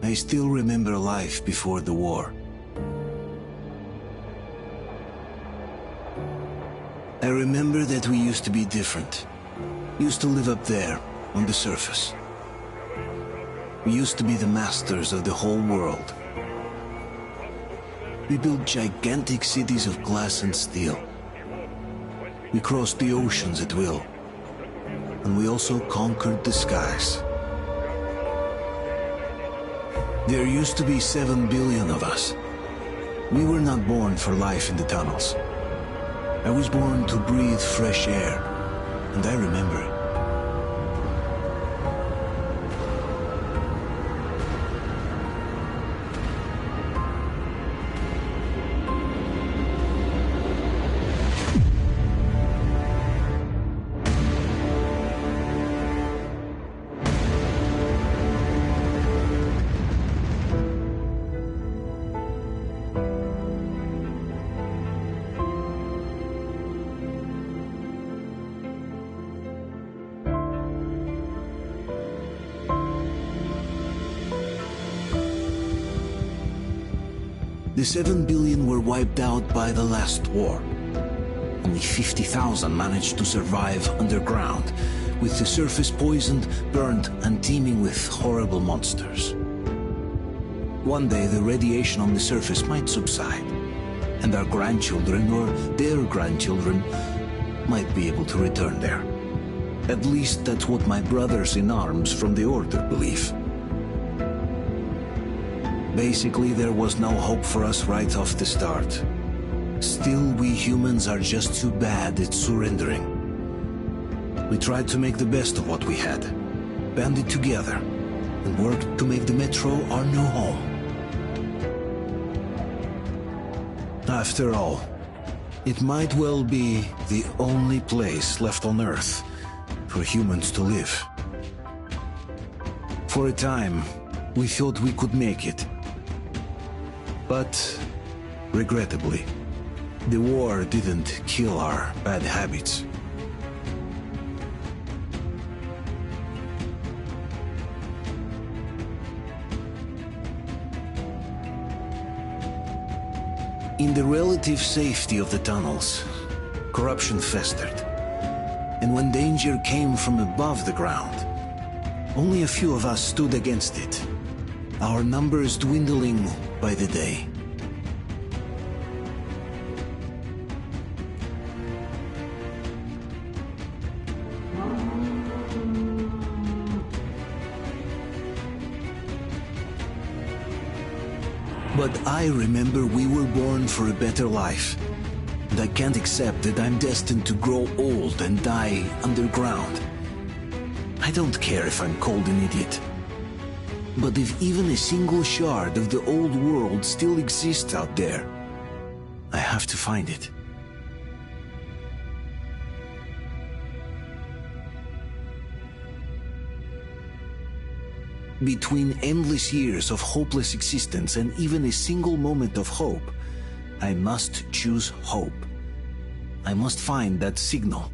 I still remember life before the war. I remember that we used to be different. Used to live up there, on the surface. We used to be the masters of the whole world. We built gigantic cities of glass and steel. We crossed the oceans at will. And we also conquered the skies. There used to be 7 billion of us. We were not born for life in the tunnels. I was born to breathe fresh air, and I remember it. The 7 billion were wiped out by the last war. Only 50,000 managed to survive underground, with the surface poisoned, burned, and teeming with horrible monsters. One day the radiation on the surface might subside, and our grandchildren or their grandchildren might be able to return there. At least that's what my brothers in arms from the Order believe. Basically, there was no hope for us right off the start. Still, we humans are just too bad at surrendering. We tried to make the best of what we had, banded together, and worked to make the Metro our new home. After all, it might well be the only place left on Earth for humans to live. For a time, we thought we could make it. But, regrettably, the war didn't kill our bad habits. In the relative safety of the tunnels, corruption festered. And when danger came from above the ground, only a few of us stood against it, our numbers dwindling by the day. But I remember we were born for a better life. And I can't accept that I'm destined to grow old and die underground. I don't care if I'm called an idiot. But if even a single shard of the old world still exists out there, I have to find it. Between endless years of hopeless existence and even a single moment of hope, I must choose hope. I must find that signal.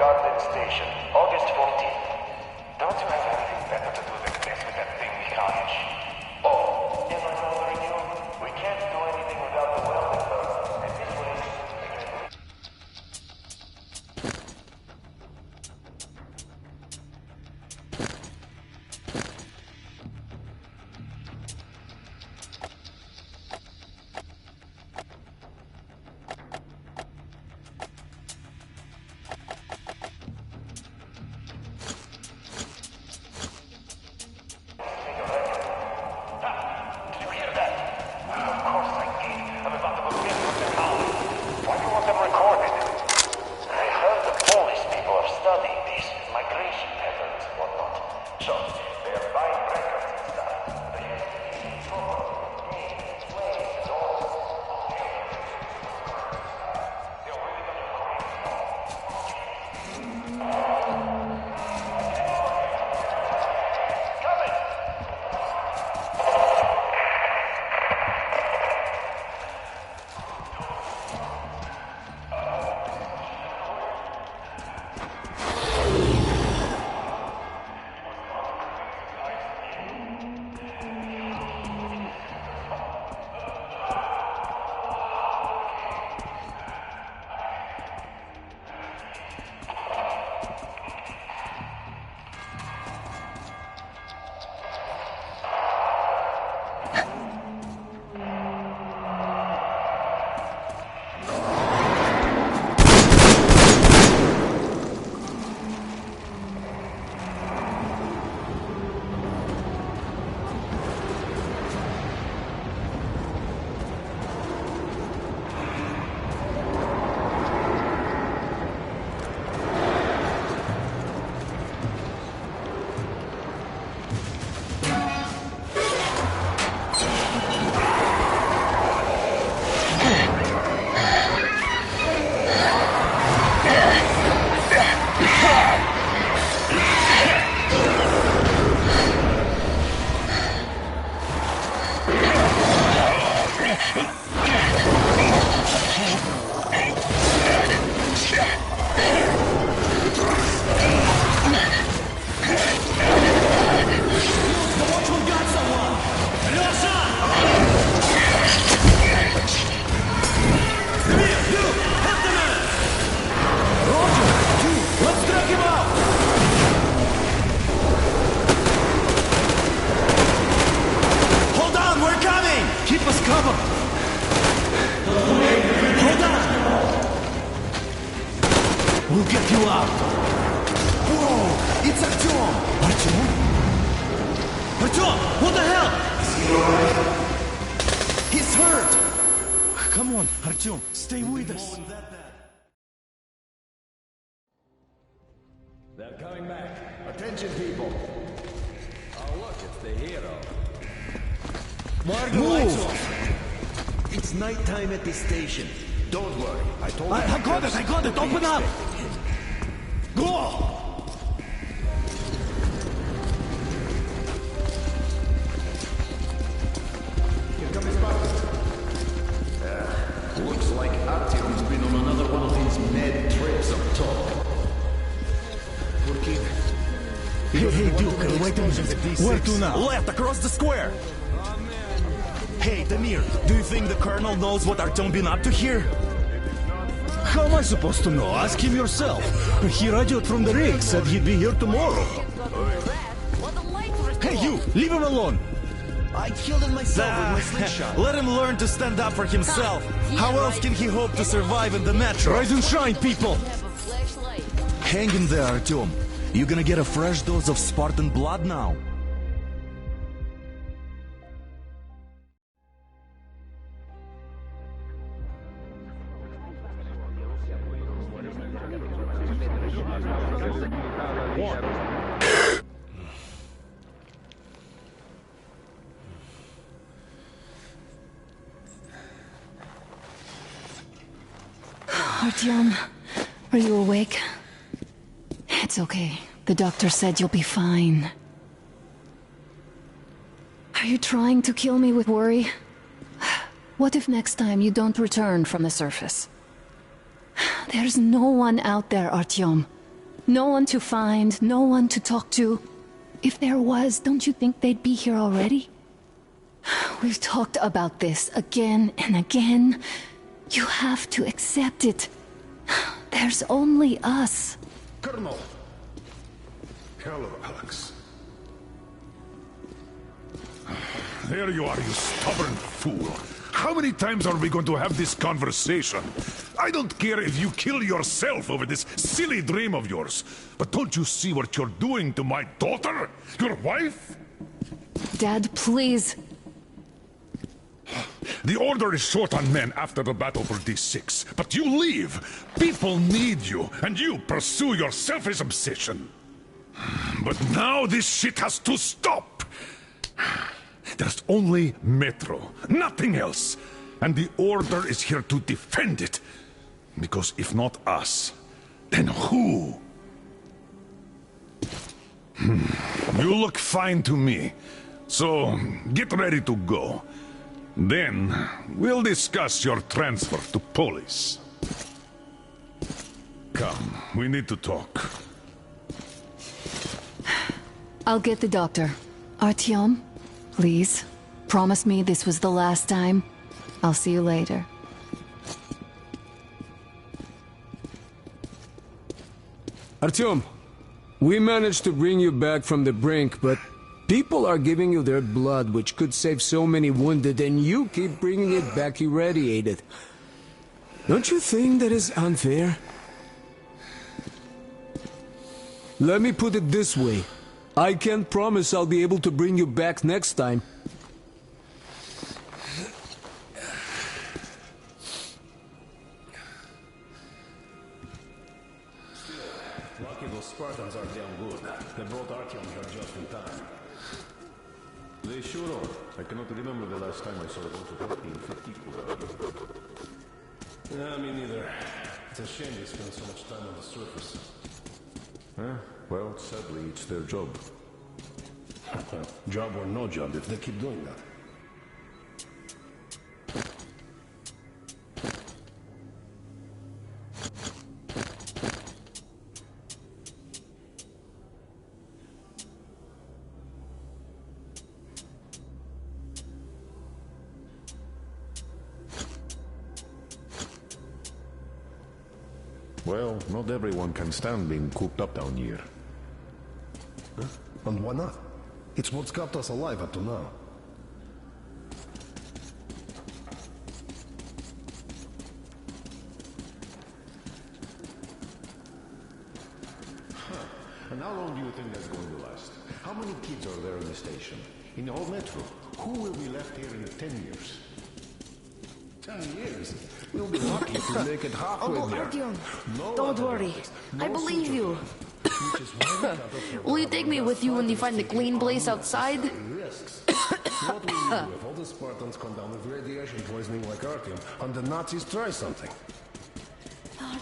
Garden Station, August 14th. Don't you have anything better to do than mess with that thing, Mikhail? Oh, am I bothering you? We can't do anything without the welding first, and this way... We'll get you out. Whoa! It's Artyom! Artyom? Artyom! What the hell? Is he alright? He's hurt! Come on, Artyom, stay with us. They're coming back. Attention, people. Oh, look, it's the hero. Move! It's nighttime at the station. Don't worry. I told you. I got it! Open up! Go! Here comes Spartan. Looks like Artyom's been on another one of his mad trips up top. Poor kid. Hey, Duke, wait a minute. Where to now? Left, across the square! Hey, Damir, do you think the Colonel knows what Artyom been up to here? How am I supposed to know? Ask him yourself. He radioed from the rig, said he'd be here tomorrow. Hey, you! Leave him alone! I killed him myself with my slingshot. Let him learn to stand up for himself. How else can he hope to survive in the metro? Rise and shine, people! Hang in there, Artyom. You gonna get a fresh dose of Spartan blood now? Artyom, are you awake? It's okay. The doctor said you'll be fine. Are you trying to kill me with worry? What if next time you don't return from the surface? There's no one out there, Artyom. No one to find, no one to talk to. If there was, don't you think they'd be here already? We've talked about this again and again. You have to accept it. There's only us. Colonel! Hello, Alex. There you are, you stubborn fool. How many times are we going to have this conversation? I don't care if you kill yourself over this silly dream of yours, but don't you see what you're doing to my daughter? Your wife? Dad, please. The Order is short on men after the battle for D6, but you leave. People need you, and you pursue your selfish obsession. But now this shit has to stop. There's only Metro, nothing else. And the Order is here to defend it. Because if not us, then who? You look fine to me. So, get ready to go. Then, we'll discuss your transfer to police. Come, we need to talk. I'll get the doctor. Artyom, please, promise me this was the last time. I'll see you later. Artyom, we managed to bring you back from the brink, but people are giving you their blood, which could save so many wounded, and you keep bringing it back irradiated. Don't you think that is unfair? Let me put it this way. I can't promise I'll be able to bring you back next time. Lucky those Spartans are damn good. They brought Artyom here just in time. They sure are. I cannot remember the last time I saw a bunch of rugby and fit people out here. Yeah, me neither. It's a shame they spend so much time on the surface. Huh? Well, sadly, it's their job. Job or no job, if they keep doing that. Well, not everyone can stand being cooped up down here. Huh? And why not? It's what's kept us alive up to now. And how long do you think that's going to last? How many kids are there in the station? In the whole metro? Who will be left here in 10 years? 10 years? We'll be lucky if we make it halfway Uncle there. Artyom, No don't other worry. methods, I no believe suture. you. Which is why we can't afford Will you take me with you when you find the clean place outside? risks. What will you do if all the Spartans come down with radiation poisoning like Artyom and the Nazis try something?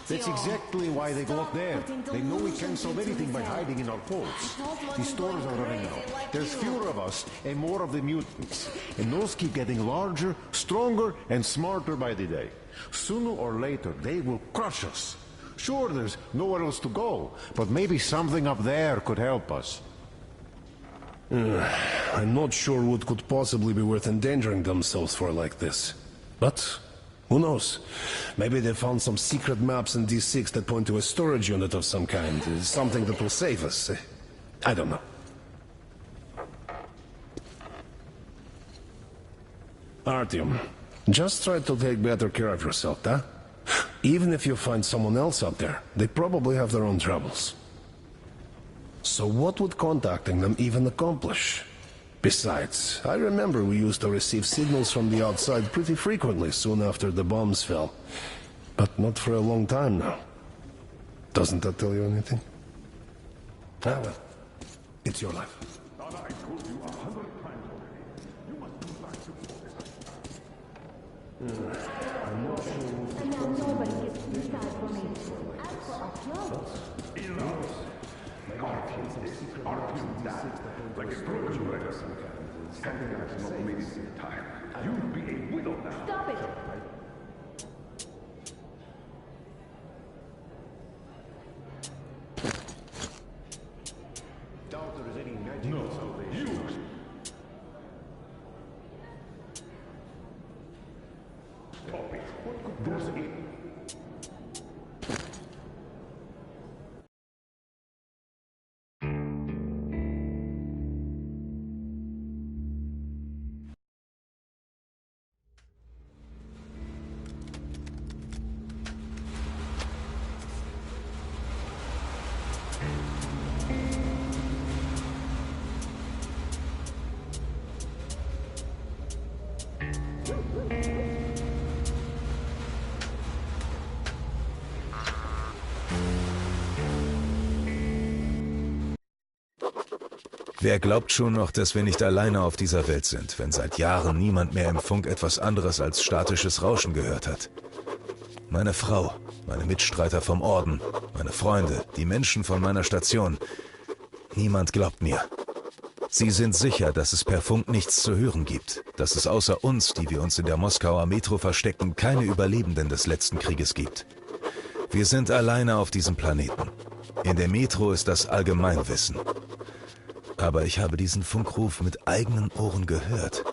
That's exactly why they go up there. They know we can't solve anything by hiding in our poles. The stores are running out. There's fewer of us and more of the mutants. And those keep getting larger, stronger, and smarter by the day. Sooner or later, they will crush us. Sure, there's nowhere else to go, but maybe something up there could help us. I'm not sure what could possibly be worth endangering themselves for like this. But who knows? Maybe they found some secret maps in D6 that point to a storage unit of some kind. Something that will save us. I don't know. Artyom, just try to take better care of yourself, huh? Even if you find someone else out there, they probably have their own troubles. So what would contacting them even accomplish? Besides, I remember we used to receive signals from the outside pretty frequently soon after the bombs fell. But not for a long time now. Doesn't that tell you anything? Ah, well, it's your life. Stop it! Wer glaubt schon noch, dass wir nicht alleine auf dieser Welt sind, wenn seit Jahren niemand mehr im Funk etwas anderes als statisches Rauschen gehört hat? Meine Frau, meine Mitstreiter vom Orden, meine Freunde, die Menschen von meiner Station. Niemand glaubt mir. Sie sind sicher, dass es per Funk nichts zu hören gibt, dass es außer uns, die wir uns in der Moskauer Metro verstecken, keine Überlebenden des letzten Krieges gibt. Wir sind alleine auf diesem Planeten. In der Metro ist das Allgemeinwissen. Aber ich habe diesen Funkruf mit eigenen Ohren gehört.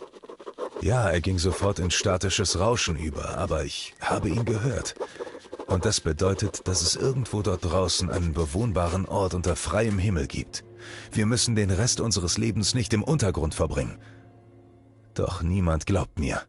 Ja, er ging sofort in statisches Rauschen über, aber ich habe ihn gehört. Und das bedeutet, dass es irgendwo dort draußen einen bewohnbaren Ort unter freiem Himmel gibt. Wir müssen den Rest unseres Lebens nicht im Untergrund verbringen. Doch niemand glaubt mir.